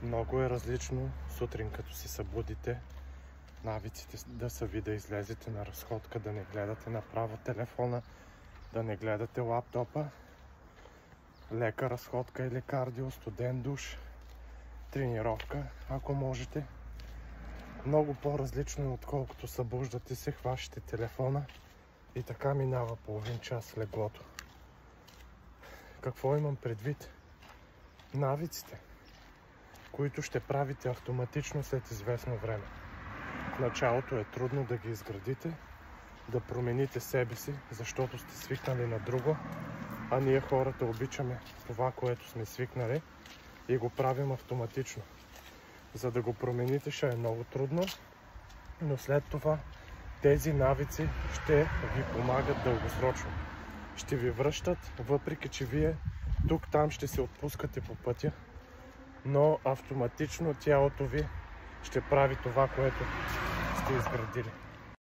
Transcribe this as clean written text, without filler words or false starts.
Много е различно сутрин, като се събудите, навиците да са ви да излезете на разходка, да не гледате направо телефона, да не гледате лаптопа, лека разходка или кардио, студен душ, тренировка, ако можете. Много по-различно, отколкото събуждате се, хващате телефона и така минава половин час в леглото. Какво имам предвид? Навиците, които ще правите автоматично след известно време. В началото е трудно да ги изградите, да промените себе си, защото сте свикнали на друго, а ние хората обичаме това, което сме свикнали и го правим автоматично. За да го промените ще е много трудно, но след това тези навици ще ви помагат дългосрочно. Ще ви връщат, въпреки че вие тук-там ще се отпускате по пътя, но автоматично тялото ви ще прави това, което сте изградили.